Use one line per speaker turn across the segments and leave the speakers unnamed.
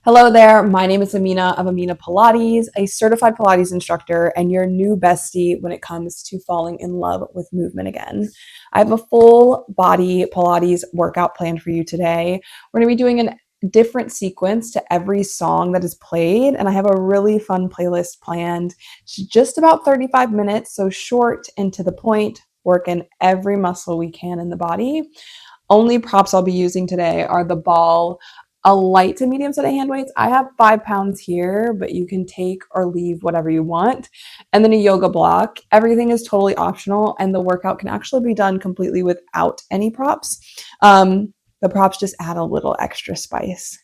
Hello there, my name is Ameyna of Ameyna Pilates, a certified Pilates instructor and your new bestie when it comes to falling in love with movement again. I have a full body Pilates workout planned for you today. We're going to be doing a different sequence to every song that is played, and I have a really fun playlist planned. It's just about 35 minutes, so short and to the point, working every muscle we can in the body. Only props I'll be using today are the ball, a light to medium set of hand weights. I have 5 pounds here, but you can take or leave whatever you want. And then a yoga block. Everything is totally optional, and the workout can actually be done completely without any props. The props just add a little extra spice.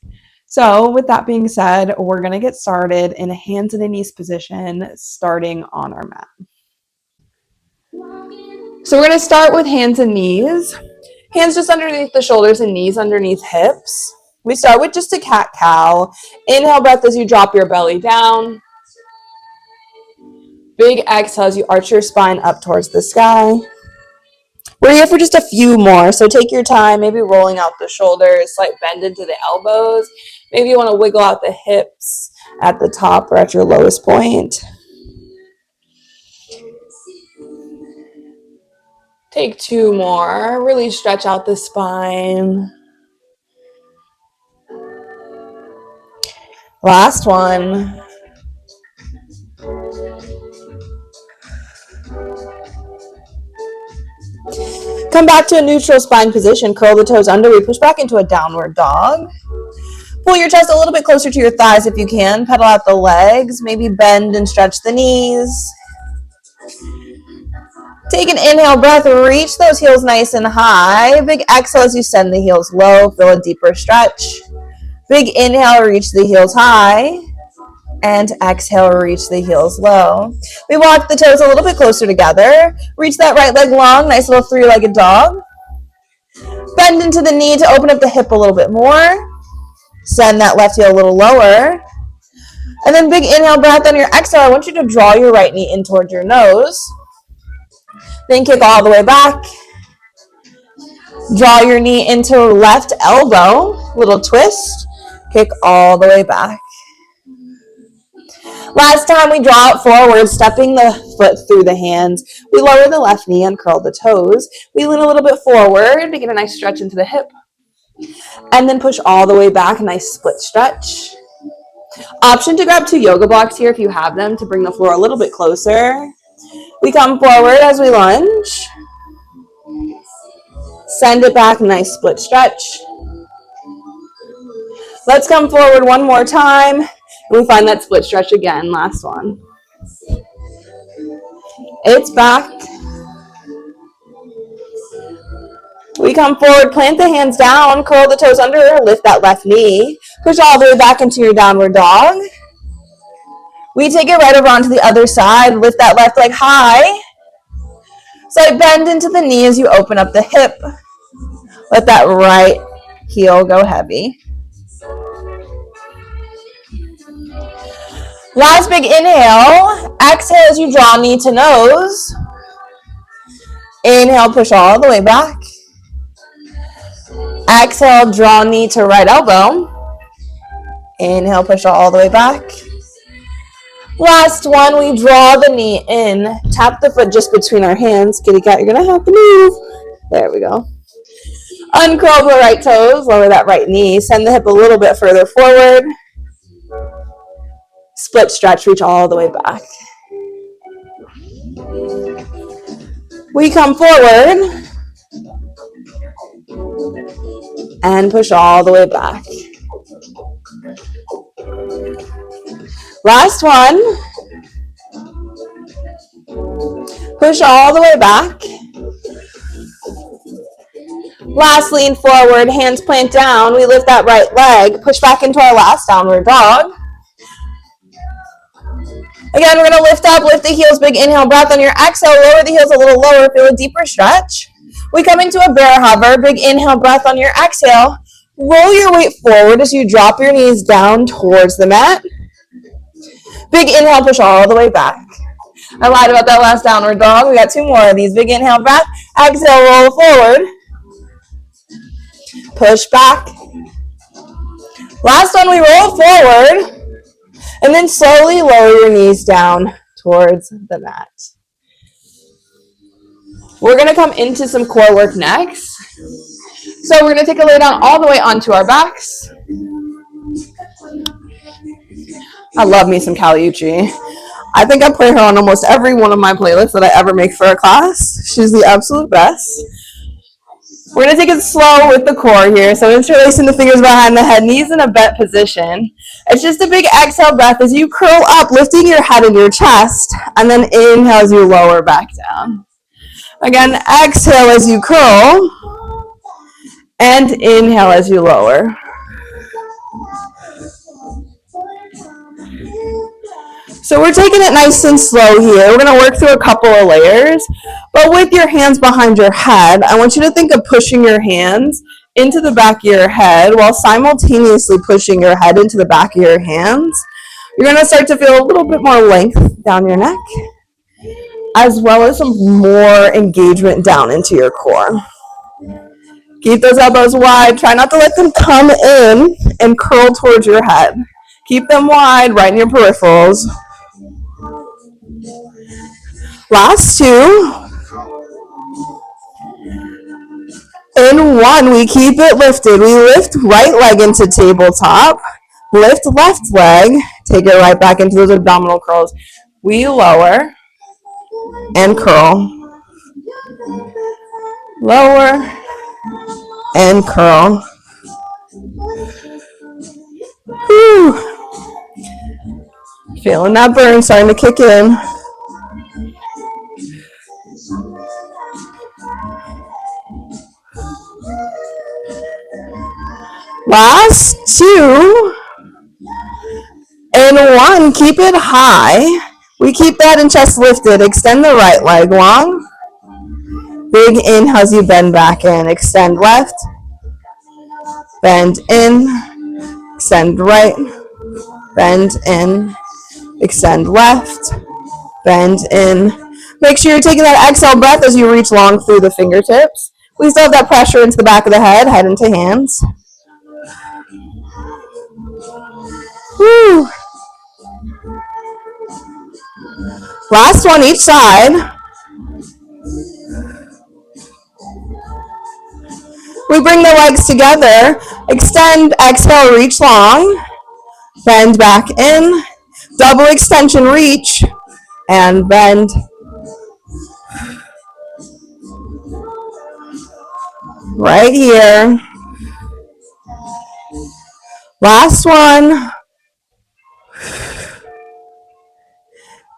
So with that being said, we're going to get started in a hands and knees position, starting on our mat. So we're going to start with hands and knees. Hands just underneath the shoulders and knees underneath hips. We start with just a cat-cow. Inhale breath as you drop your belly down. Big exhale as you arch your spine up towards the sky. We're here for just a few more, so take your time, maybe rolling out the shoulders, slight bend into the elbows. Maybe you want to wiggle out the hips at the top or at your lowest point. Take 2 more. Really stretch out the spine. Last one. Come back to a neutral spine position. Curl the toes under. We push back into a downward dog. Pull your chest a little bit closer to your thighs if you can. Pedal out the legs. Maybe bend and stretch the knees. Take an inhale breath. Reach those heels nice and high. Big exhale as you send the heels low. Feel a deeper stretch. Big inhale. Reach the heels high. And exhale, reach the heels low. We walk the toes a little bit closer together. Reach that right leg long, nice little 3-legged dog. Bend into the knee to open up the hip a little bit more. Send that left heel a little lower. And then big inhale breath on your exhale. I want you to draw your right knee in towards your nose. Then kick all the way back. Draw your knee into left elbow, little twist. Kick all the way back. Last time we draw it forward, stepping the foot through the hands. We lower the left knee and curl the toes. We lean a little bit forward to get a nice stretch into the hip. And then push all the way back, a nice split stretch. Option to grab 2 yoga blocks here if you have them to bring the floor a little bit closer. We come forward as we lunge. Send it back, nice split stretch. Let's come forward one more time. We find that split stretch again. Last one. It's back. We come forward, plant the hands down, curl the toes under, lift that left knee. Push all the way back into your downward dog. We take it right over onto the other side. Lift that left leg high. So bend into the knee as you open up the hip. Let that right heel go heavy. Last big inhale. Exhale as you draw knee to nose. Inhale, push all the way back. Exhale, draw knee to right elbow. Inhale, push all the way back. Last one, we draw the knee in. Tap the foot just between our hands. Kitty cat, you're going to have to move. There we go. Uncurl the right toes. Lower that right knee. Send the hip a little bit further forward. Split stretch, reach all the way back. We come forward and push all the way back. Last one. Push all the way back. Last, lean forward, hands plant down. We lift that right leg, push back into our last downward dog. Again, we're going to lift up, lift the heels, big inhale, breath on your exhale, lower the heels a little lower, feel a deeper stretch. We come into a bear hover, big inhale, breath on your exhale. Roll your weight forward as you drop your knees down towards the mat. Big inhale, push all the way back. I lied about that last downward dog. We got 2 more of these. Big inhale, breath. Exhale, roll forward. Push back. Last one, we roll forward and then slowly lower your knees down towards the mat. We're going to come into some core work next. So we're going to take a lay down all the way onto our backs. I love me some Caliucci. I think I play her on almost every one of my playlists that I ever make for a class. She's the absolute best. We're going to take it slow with the core here. So interlacing the fingers behind the head, knees in a bent position. It's just a big exhale breath as you curl up, lifting your head and your chest, and then inhale as you lower back down. Again, exhale as you curl, and inhale as you lower. So we're taking it nice and slow here. We're going to work through a couple of layers, but with your hands behind your head, I want you to think of pushing your hands into the back of your head while simultaneously pushing your head into the back of your hands. You're going to start to feel a little bit more length down your neck, as well as some more engagement down into your core. Keep those elbows wide. Try not to let them come in and curl towards your head. Keep them wide, right in your peripherals. Last two. In one, we keep it lifted. We lift right leg into tabletop. Lift left leg. Take it right back into those abdominal curls. We lower and curl. Lower and curl. Whew. Feeling that burn starting to kick in. Last two. And one, keep it high. We keep that in chest lifted. Extend the right leg long. Big inhale as you bend back in. Extend left. Bend in. Extend right. Bend in. Extend left. Bend in. Make sure you're taking that exhale breath as you reach long through the fingertips. We still have that pressure into the back of the head into hands. Woo. Last one each side. We bring the legs together. Extend, exhale, reach long. Bend back in. Double extension, reach. And bend. Right here. Last one.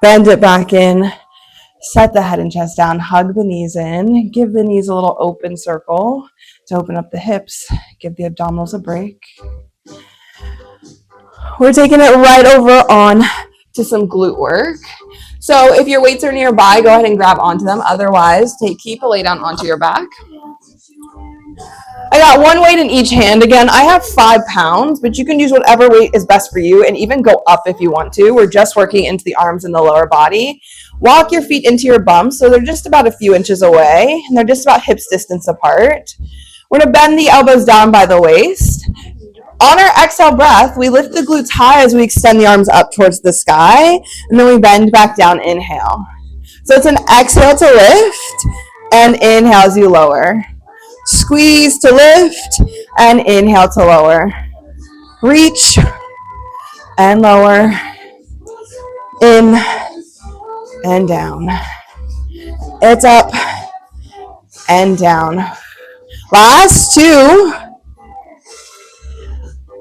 Bend it back in. Set the head and chest down. Hug the knees in. Give the knees a little open circle to open up the hips. Give the abdominals a break. We're taking it right over on to some glute work. So if your weights are nearby, go ahead and grab onto them. Otherwise, keep a lay down onto your back. I got one weight in each hand. Again, I have 5 pounds, but you can use whatever weight is best for you and even go up if you want to. We're just working into the arms and the lower body. Walk your feet into your bums so they're just about a few inches away, and they're just about hips distance apart. We're going to bend the elbows down by the waist. On our exhale breath, we lift the glutes high as we extend the arms up towards the sky, and then we bend back down, inhale. So it's an exhale to lift, and inhale as you lower. Squeeze to lift, and inhale to lower. Reach, and lower. In, and down. It's up, and down. Last two.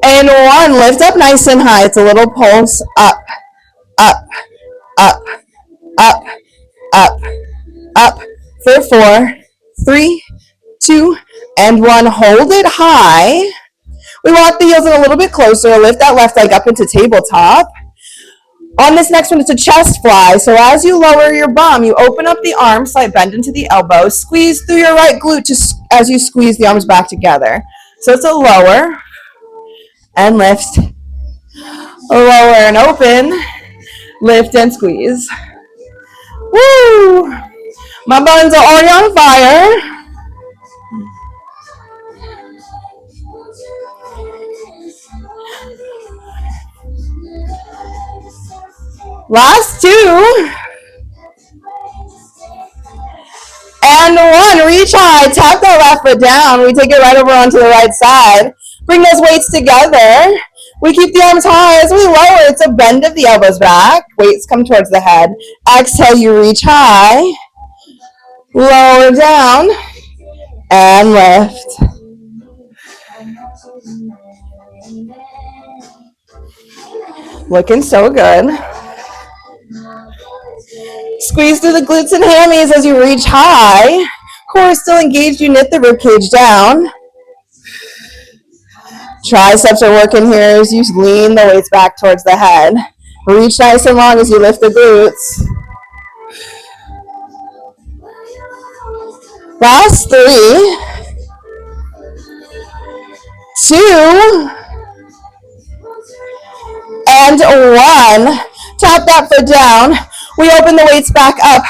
And one, lift up nice and high. It's a little pulse. Up, up, up, up, up, up. For 4, 3, 2, and 1. Hold it high. We walk the heels in a little bit closer. Lift that left leg up into tabletop. On this next one, it's a chest fly. So as you lower your bum, you open up the arms, slight bend into the elbow. Squeeze through your right glute as you squeeze the arms back together. So it's a lower and lift. Lower and open. Lift and squeeze. Woo! My buns are already on fire. Last 2. And 1, reach high, tap that left foot down. We take it right over onto the right side. Bring those weights together. We keep the arms high as we lower. It's a bend of the elbows back. Weights come towards the head. Exhale, you reach high. Lower down. And lift. Looking so good. Squeeze through the glutes and hammies as you reach high. Core is still engaged. You knit the ribcage down. Triceps are working here as you lean the weights back towards the head. Reach nice and long as you lift the glutes. Last 3, 2, and 1. Tap that foot down. We open the weights back up.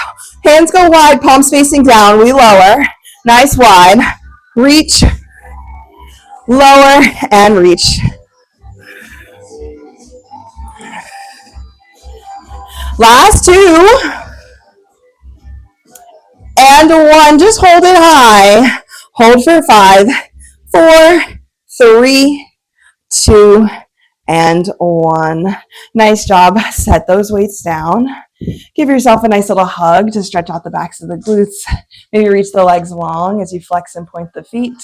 Hands go wide, palms facing down. We lower. Nice wide. Reach. Lower and reach. Last 2. And 1. Just hold it high. Hold for 5, 4, 3, 2, and 1. Nice job. Set those weights down. Give yourself a nice little hug to stretch out the backs of the glutes. Maybe reach the legs long as you flex and point the feet.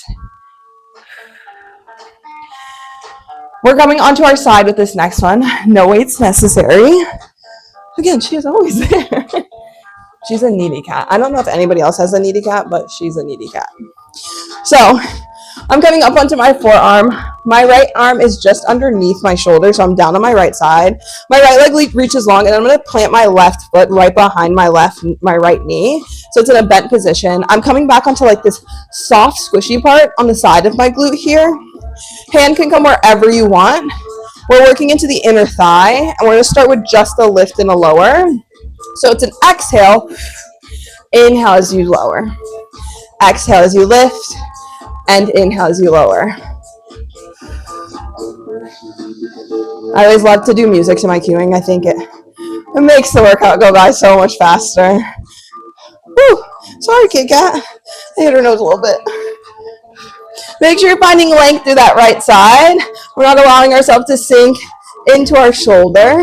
We're coming onto our side with this next one. No weights necessary. Again, she is always there. She's a needy cat. I don't know if anybody else has a needy cat, but she's a needy cat. So I'm coming up onto my forearm. My right arm is just underneath my shoulder, so I'm down on my right side. My right leg reaches long, and I'm going to plant my left foot right behind my right knee. So it's in a bent position. I'm coming back onto like this soft, squishy part on the side of my glute here. Hand can come wherever you want. We're working into the inner thigh, and we're going to start with just a lift and a lower. So it's an exhale. Inhale as you lower. Exhale as you lift. And inhale as you lower. I always love to do music to my cueing. I think it makes the workout go by so much faster. Whew. Sorry, Kit Kat. I hit her nose a little bit. Make sure you're finding length through that right side. We're not allowing ourselves to sink into our shoulder.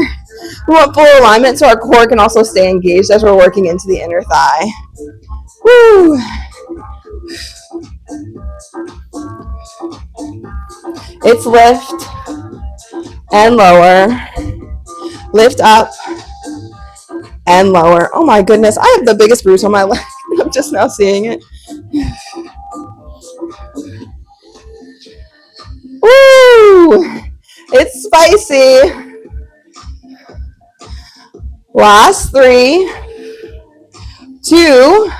We want full alignment so our core can also stay engaged as we're working into the inner thigh. Woo! It's lift and lower, lift up and lower. Oh my goodness, I have the biggest bruise on my leg. I'm just now seeing it. Woo! It's spicy. Last 3, 2,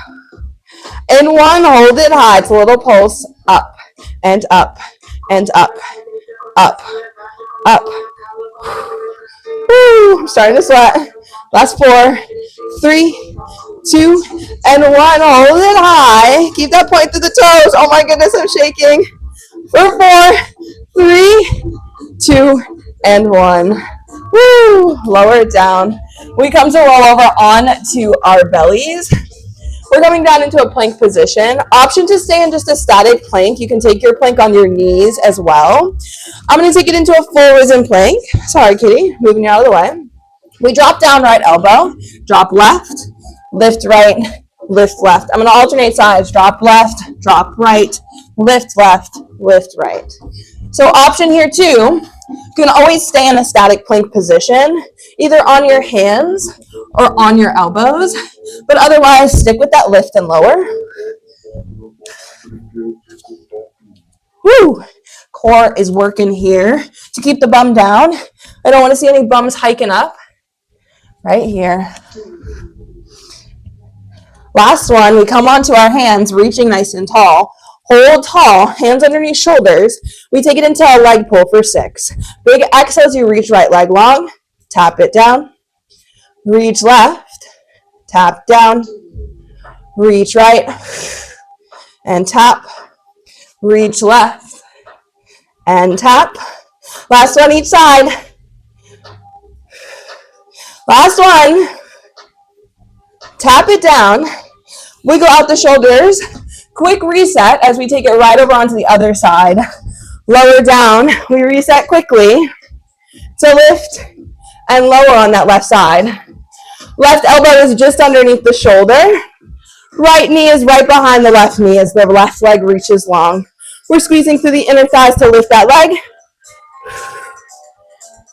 and 1. Hold it high. It's a little pulse. Up and up and up, up, up. Woo! I'm starting to sweat. Last 4, 3, 2, and 1. Hold it high. Keep that point through the toes. Oh my goodness, I'm shaking. For 4, 3, 2, and 1. Woo! Lower it down. We come to roll over on to our bellies. We're coming down into a plank position. Option to stay in just a static plank. You can take your plank on your knees as well. I'm going to take it into a full risen plank. Sorry, Kitty. Moving you out of the way. We drop down right elbow. Drop left. Lift right. Lift left. I'm going to alternate sides. Drop left. Drop right. Lift left. Lift right. So option here too. You can always stay in a static plank position, either on your hands or on your elbows, but otherwise stick with that lift and lower. Woo! Core is working here to keep the bum down. I don't want to see any bums hiking up. Right here. Last one, we come onto our hands, reaching nice and tall. Hold tall, hands underneath shoulders. We take it into a leg pull for 6. Big exhale as you reach right leg long. Tap it down. Reach left. Tap down. Reach right. And tap. Reach left. And tap. Last one each side. Last one. Tap it down. Wiggle out the shoulders. Quick reset as we take it right over onto the other side. Lower down. We reset quickly to lift and lower on that left side. Left elbow is just underneath the shoulder. Right knee is right behind the left knee as the left leg reaches long. We're squeezing through the inner thighs to lift that leg.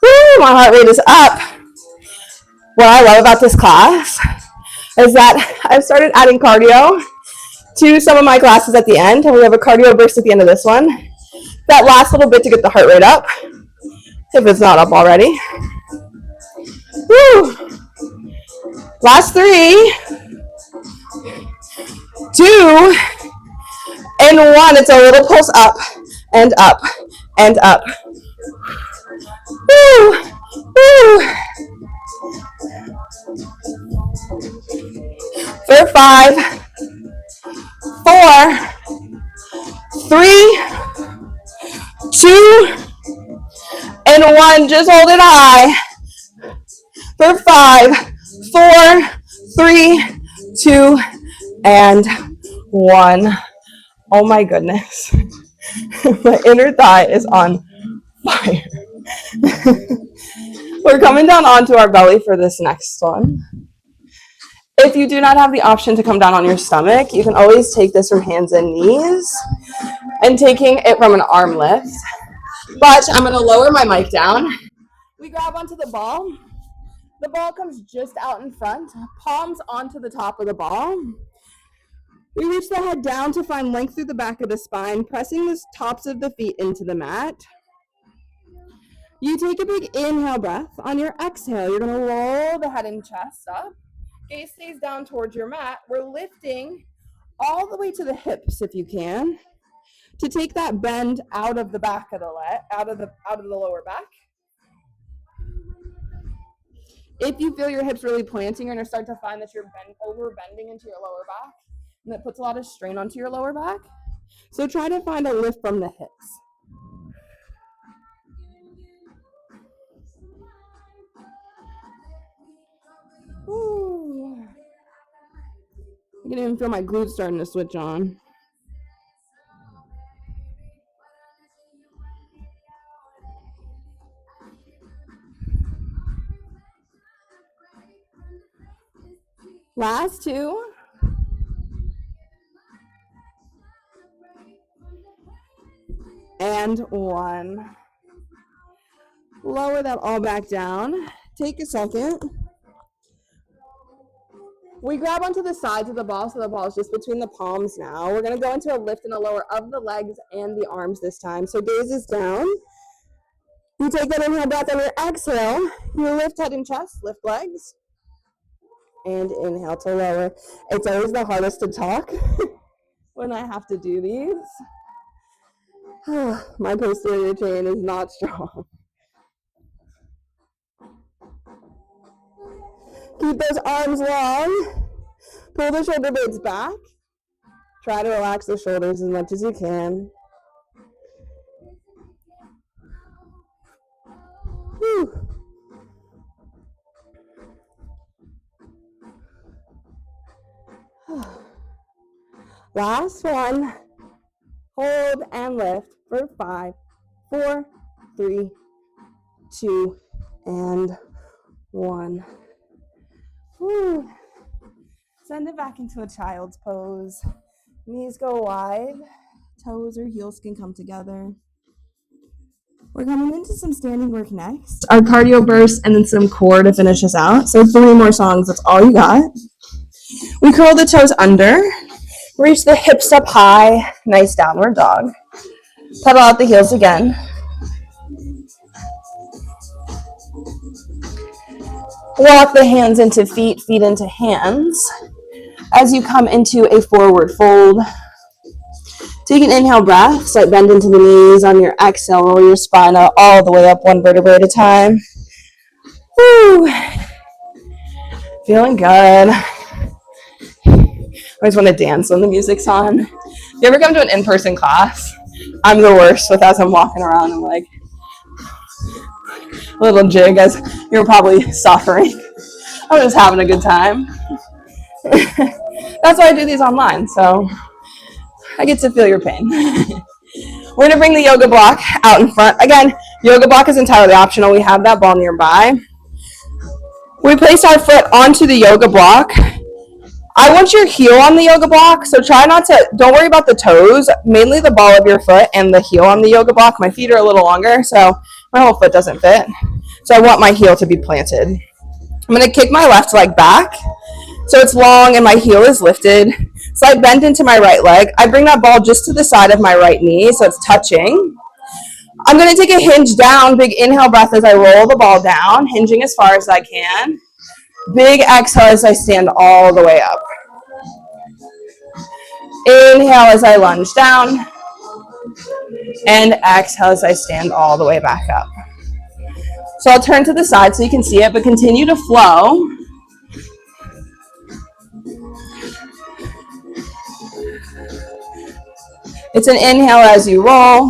Woo, my heart rate is up. What I love about this class is that I've started adding cardio to some of my classes at the end, and we have a cardio burst at the end of this one. That last little bit to get the heart rate up, if it's not up already. Woo. Last 3, 2, and 1. It's a little pulse up and up and up. Woo. Woo. For 5, 4, 3, 2, and 1. Just hold it high. For 5, 4, 3, 2, and 1. Oh my goodness. My inner thigh is on fire. We're coming down onto our belly for this next one. If you do not have the option to come down on your stomach, you can always take this from hands and knees and taking it from an arm lift. But I'm going to lower my mic down. We grab onto the ball. The ball comes just out in front, palms onto the top of the ball. We reach the head down to find length through the back of the spine, pressing the tops of the feet into the mat. You take a big inhale breath. On your exhale, you're going to roll the head and chest up. Gaze stays down towards your mat. We're lifting all the way to the hips if you can, to take that bend out of the back of the leg, out of the lower back. If you feel your hips really planting, you're going to start to find that you're over bending into your lower back, and that puts a lot of strain onto your lower back. So try to find a lift from the hips. Ooh. I can even feel my glutes starting to switch on. Last 2. And 1. Lower that all back down. Take a second. We grab onto the sides of the ball, so the ball is just between the palms now. We're going to go into a lift and a lower of the legs and the arms this time. So gaze is down. You take that inhale breath on your exhale. You lift head and chest, lift legs. And inhale to lower. It's always the hardest to talk when I have to do these. My posterior chain is not strong. Keep those arms long. Pull the shoulder blades back. Try to relax the shoulders as much as you can. Whew. Last one. Hold and lift for 5, 4, 3, 2, and 1. Whew. Send it back into a child's pose. Knees go wide. Toes or heels can come together. We're coming into some standing work next. Our cardio burst and then some core to finish us out. So 3 more songs, that's all you got. We curl the toes under. Reach the hips up high. Nice downward dog. Pedal out the heels again. Walk the hands into feet, feet into hands. As you come into a forward fold, take an inhale breath. Start bend into the knees. On your exhale, roll your spine all the way up, 1 vertebrae at a time. Woo. Feeling good. I always want to dance when the music's on. If you ever come to an in-person class, I'm the worst with as I'm walking around and like a little jig as you're probably suffering. I'm just having a good time. That's why I do these online, so I get to feel your pain. We're gonna bring the yoga block out in front. Again, yoga block is entirely optional. We have that ball nearby. We place our foot onto the yoga block. I want your heel on the yoga block, so don't worry about the toes, mainly the ball of your foot and the heel on the yoga block. My feet are a little longer, so my whole foot doesn't fit. So I want my heel to be planted. I'm gonna kick my left leg back, so it's long and my heel is lifted. So I bend into my right leg. I bring that ball just to the side of my right knee, so it's touching. I'm gonna take a hinge down, big inhale breath as I roll the ball down, hinging as far as I can. Big exhale as I stand all the way up. Inhale as I lunge down. And exhale as I stand all the way back up. So I'll turn to the side so you can see it, but continue to flow. It's an inhale as you roll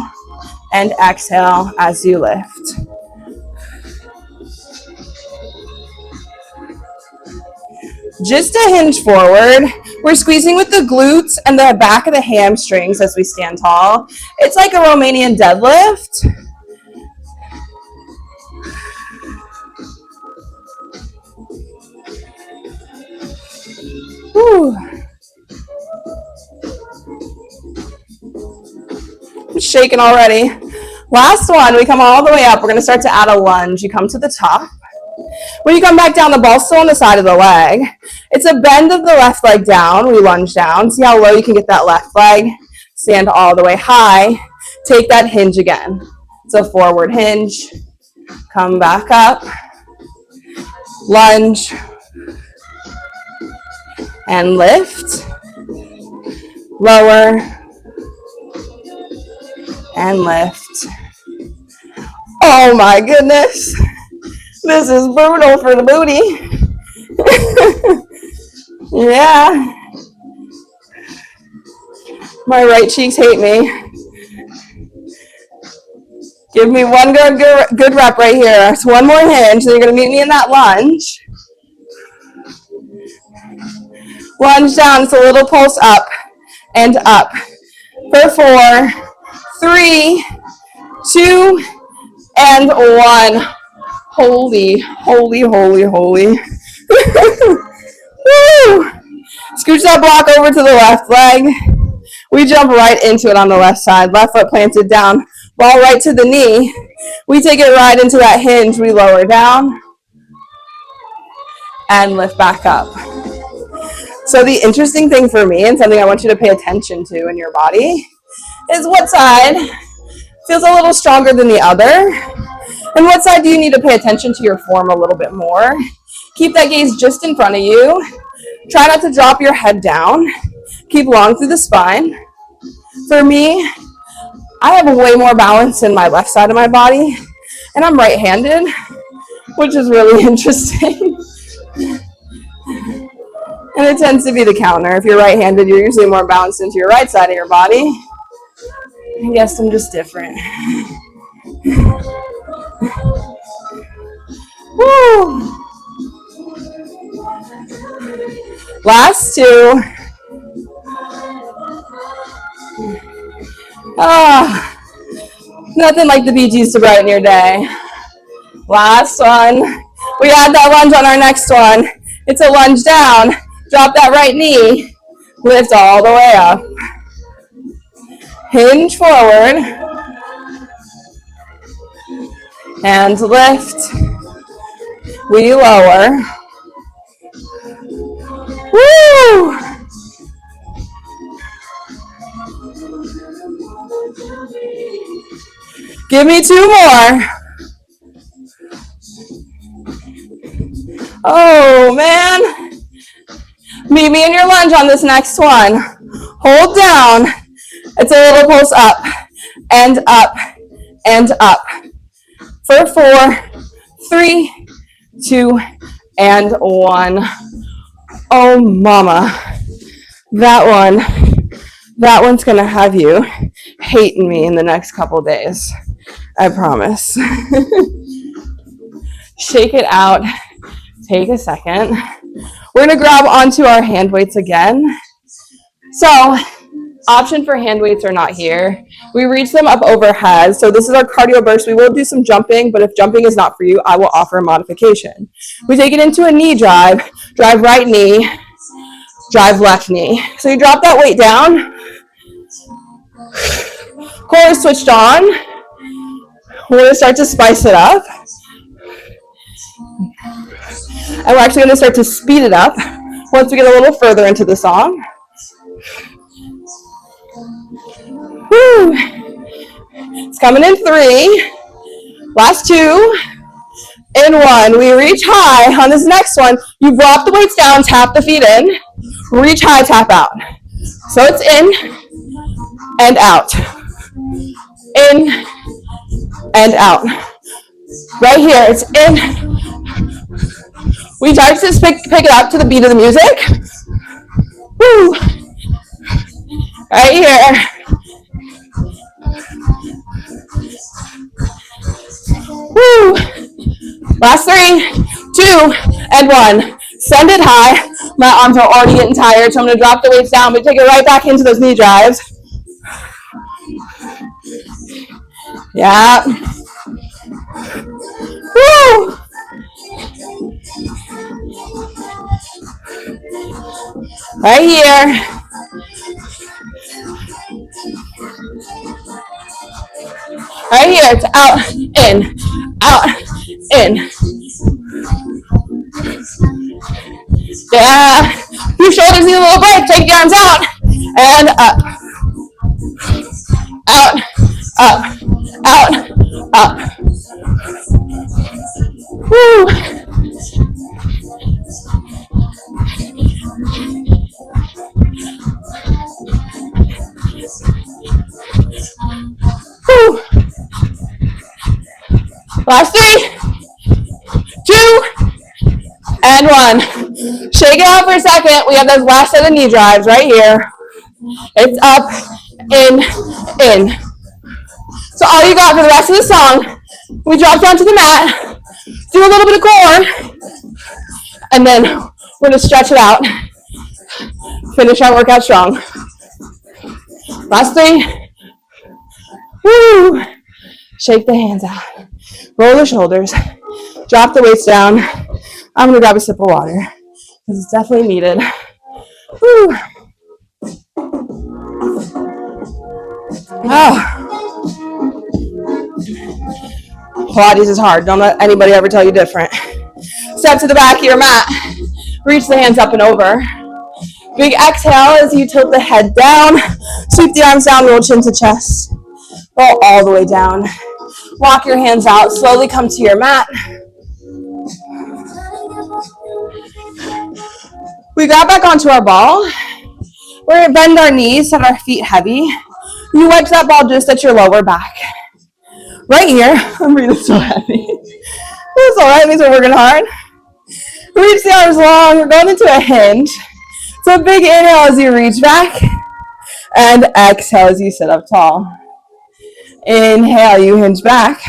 and exhale as you lift. Just a hinge forward. We're squeezing with the glutes and the back of the hamstrings as we stand tall. It's like a Romanian deadlift. Whew. I'm shaking already. Last one, we come all the way up. We're going to start to add a lunge. You come to the top. When you come back down, the ball's still on the side of the leg. It's a bend of the left leg down. We lunge down. See how low you can get that left leg. Stand all the way high. Take that hinge again. It's a forward hinge. Come back up. Lunge. And lift. Lower. And lift. Oh my goodness. This is brutal for the booty. Yeah. My right cheeks hate me. Give me one good rep right here. So one more hinge, then you're going to meet me in that lunge. Lunge down, it's a little pulse up and up. For 4, 3, 2, and 1. Holy, holy, holy, holy. Woo! Scooch that block over to the left leg. We jump right into it on the left side. Left foot planted down. Ball right to the knee. We take it right into that hinge. We lower down. And lift back up. So the interesting thing for me, and something I want you to pay attention to in your body, is what side feels a little stronger than the other. And what side do you need to pay attention to your form a little bit more? Keep that gaze just in front of you. Try not to drop your head down. Keep long through the spine. For me, I have way more balance in my left side of my body, and I'm right-handed, which is really interesting. And it tends to be the counter. If you're right-handed, you're usually more balanced into your right side of your body. I guess I'm just different. Woo! Last 2. Nothing like the Bee Gees to brighten your day. Last one. We add that lunge on our next one. It's a lunge down. Drop that right knee. Lift all the way up. Hinge forward. And lift. We lower. Woo! Give me 2 more. Oh, man. Meet me in your lunge on this next one. Hold down. It's a little pulse up and up and up. For 4, 3, 2, and 1. Oh, mama. That one's going to have you hating me in the next couple days. I promise. Shake it out. Take a second. We're gonna grab onto our hand weights again. So, option for hand weights are not here. We reach them up overhead. So this is our cardio burst. We will do some jumping, but if jumping is not for you, I will offer a modification. We take it into a knee drive right knee, drive left knee. So you drop that weight down. Core is switched on. We're gonna start to spice it up. And we're actually gonna start to speed it up once we get a little further into the song. Woo. It's coming in 3, last 2, and 1. We reach high. On this next one, you drop the weights down, tap the feet in, reach high, tap out. So it's in and out, in and out. Right here, it's in. We try to pick it up to the beat of the music. Woo. Right here. Woo. Last 3, 2, and 1. Send it high. My arms are already getting tired, so I'm going to drop the weights down, but take it right back into those knee drives. Yeah. Woo. Right here. Right here, it's out, in, in. Yeah. Your shoulders need a little break. Take your arms out and up. Out, up, out, up. Woo. Woo. Last 3, 2, and 1. Shake it out for a second. We have those last set of knee drives right here. It's up, in. So all you got for the rest of the song, we drop down to the mat, do a little bit of core, and then we're going to stretch it out. Finish our workout strong. Last 3. Woo. Shake the hands out. Roll the shoulders. Drop the weights down. I'm going to grab a sip of water because it's definitely needed. Woo. Oh. Pilates is hard. Don't let anybody ever tell you different. Step to the back of your mat. Reach the hands up and over. Big exhale as you tilt the head down. Sweep the arms down, roll chin to chest. Roll all the way down. Walk your hands out. Slowly come to your mat. We grab back onto our ball. We're going to bend our knees, set our feet heavy. You wedge that ball just at your lower back. Right here, I'm breathing so heavy. That's all right, means we're working hard. Reach the arms long, we're going into a hinge. So big inhale as you reach back, and exhale as you sit up tall. Inhale, you hinge back.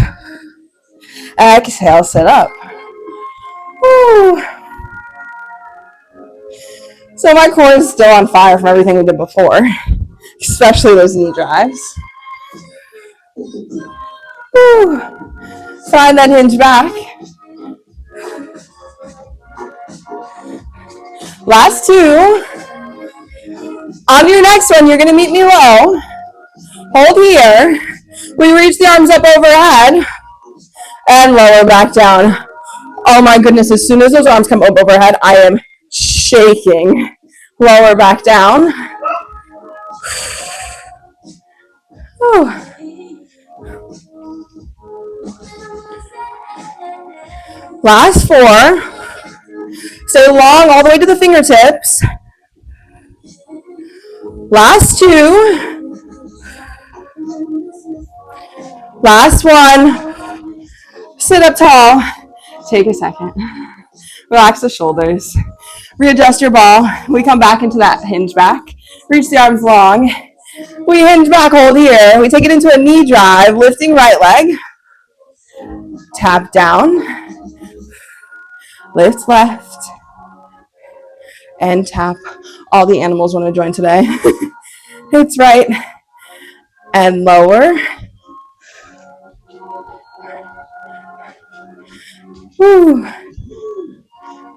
Exhale, sit up. Woo. So my core is still on fire from everything we did before, especially those knee drives. Woo. Find that hinge back. Last 2. On your next one, you're going to meet me low. Hold here. We reach the arms up overhead and lower back down. Oh my goodness, as soon as those arms come up overhead, I am shaking. Lower back down. Whew. Last 4. Stay long all the way to the fingertips. Last 2. Last 1. Sit up tall. Take a second. Relax the shoulders. Readjust your ball. We come back into that hinge back. Reach the arms long. We hinge back, hold here. We take it into a knee drive, lifting right leg. Tap down. Lift left and tap. All the animals want to join today. Hips right and lower. Woo.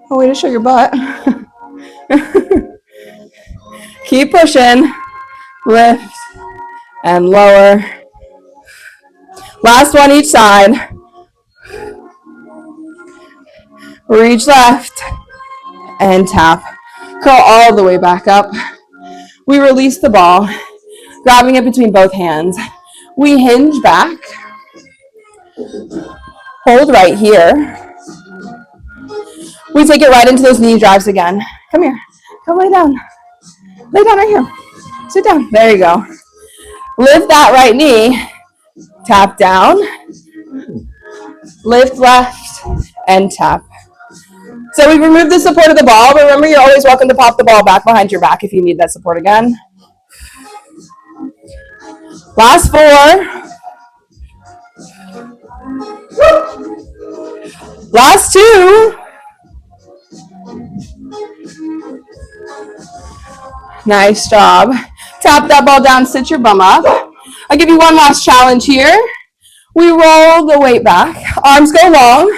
A way to show your butt. Keep pushing. Lift and lower. Last one each side. Reach left and tap. Curl all the way back up. We release the ball, grabbing it between both hands. We hinge back. Hold right here. We take it right into those knee drives again. Come here. Come lay down. Lay down right here. Sit down. There you go. Lift that right knee. Tap down. Lift left and tap. So we removed the support of the ball. Remember, you're always welcome to pop the ball back behind your back if you need that support again. Last 4. Last 2. Nice job. Tap that ball down, sit your bum up. I'll give you one last challenge here. We roll the weight back. Arms go long.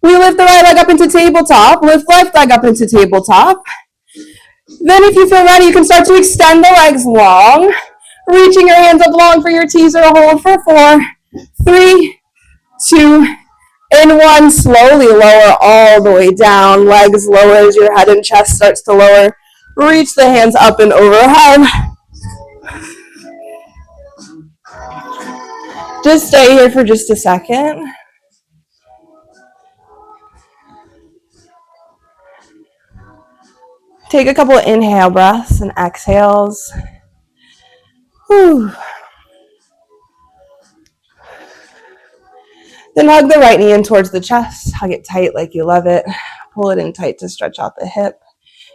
We lift the right leg up into tabletop. Lift left leg up into tabletop. Then if you feel ready, you can start to extend the legs long. Reaching your hands up long for your teaser. Hold for 4, 3, 2, and 1. Slowly lower all the way down. Legs lower as your head and chest starts to lower. Reach the hands up and overhead. Just stay here for just a second. Take a couple of inhale breaths and exhales. Whew. Then hug the right knee in towards the chest. Hug it tight like you love it. Pull it in tight to stretch out the hip.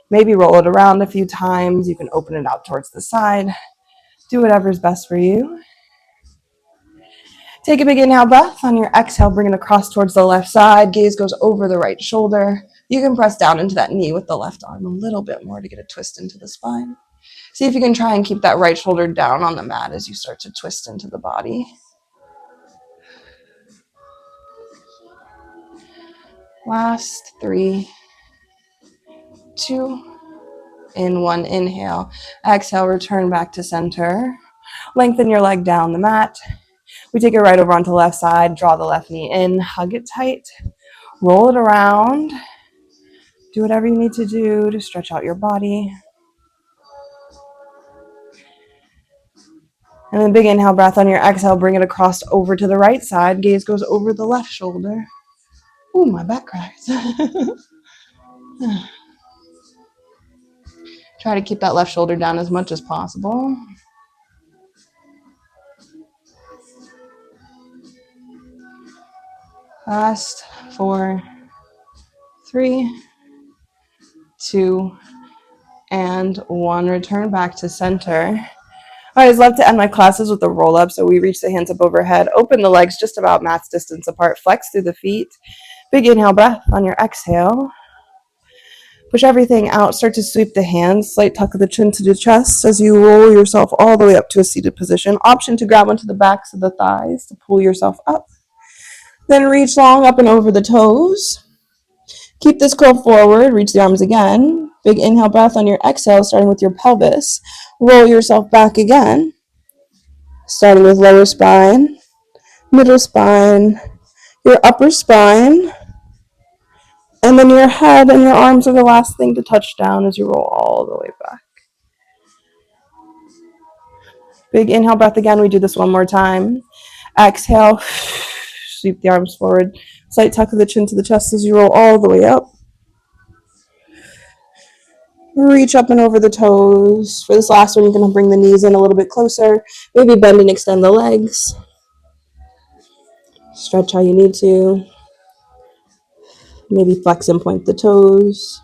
Maybe roll it around a few times. You can open it out towards the side. Do whatever's best for you. Take a big inhale breath. On your exhale, bring it across towards the left side. Gaze goes over the right shoulder. You can press down into that knee with the left arm a little bit more to get a twist into the spine. See if you can try and keep that right shoulder down on the mat as you start to twist into the body. Last 3, 2, and 1. Inhale. Exhale, return back to center. Lengthen your leg down the mat. We take it right over onto the left side. Draw the left knee in. Hug it tight. Roll it around. Do whatever you need to do to stretch out your body. And then big inhale breath. On your exhale, bring it across over to the right side. Gaze goes over the left shoulder. Ooh, my back cracks. Try to keep that left shoulder down as much as possible. Last 4, 3, 2, and 1. Return back to center. I always love to end my classes with a roll up. So we reach the hands up overhead, open the legs just about mat's distance apart, flex through the feet. Big inhale breath. On your exhale, push everything out. Start to sweep the hands. Slight tuck of the chin to the chest as you roll yourself all the way up to a seated position. Option to grab onto the backs of the thighs to pull yourself up. Then reach long up and over the toes. Keep this curl forward. Reach the arms again. Big inhale breath. On your exhale, starting with your pelvis. Roll yourself back again. Starting with lower spine, middle spine, your upper spine. And then your head and your arms are the last thing to touch down as you roll all the way back. Big inhale breath again. We do this one more time. Exhale. Sweep the arms forward. Slight tuck of the chin to the chest as you roll all the way up. Reach up and over the toes. For this last one, you can bring the knees in a little bit closer. Maybe bend and extend the legs. Stretch how you need to. Maybe flex and point the toes.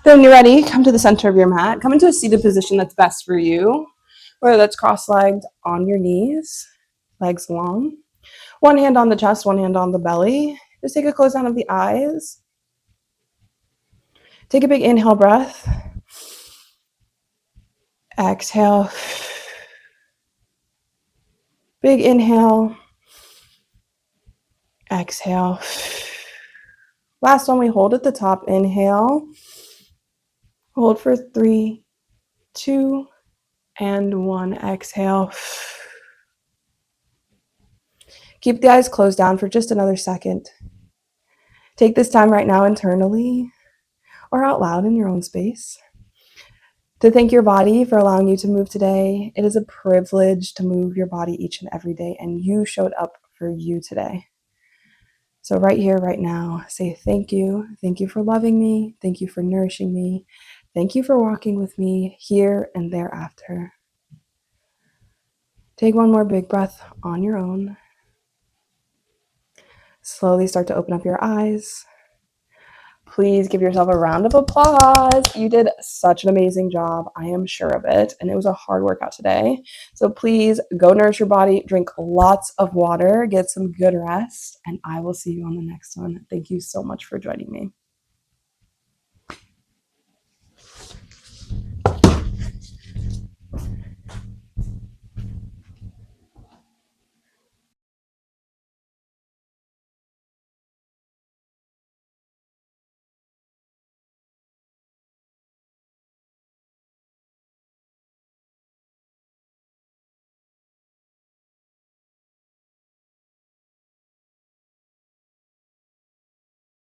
Then when you're ready, come to the center of your mat. Come into a seated position that's best for you, whether that's cross-legged on your knees, legs long. One hand on the chest, one hand on the belly. Just take a close down of the eyes. Take a big inhale breath. Exhale. Big inhale. Exhale. Last one, we hold at the top. Inhale. Hold for 3, 2, and 1. Exhale. Keep the eyes closed down for just another second. Take this time right now internally or out loud in your own space to thank your body for allowing you to move today. It is a privilege to move your body each and every day, and you showed up for you today. So right here, right now, say thank you. Thank you for loving me. Thank you for nourishing me. Thank you for walking with me here and thereafter. Take one more big breath on your own. Slowly start to open up your eyes. Please give yourself a round of applause. You did such an amazing job. I am sure of it. And it was a hard workout today. So please go nourish your body, drink lots of water, get some good rest, and I will see you on the next one. Thank you so much for joining me.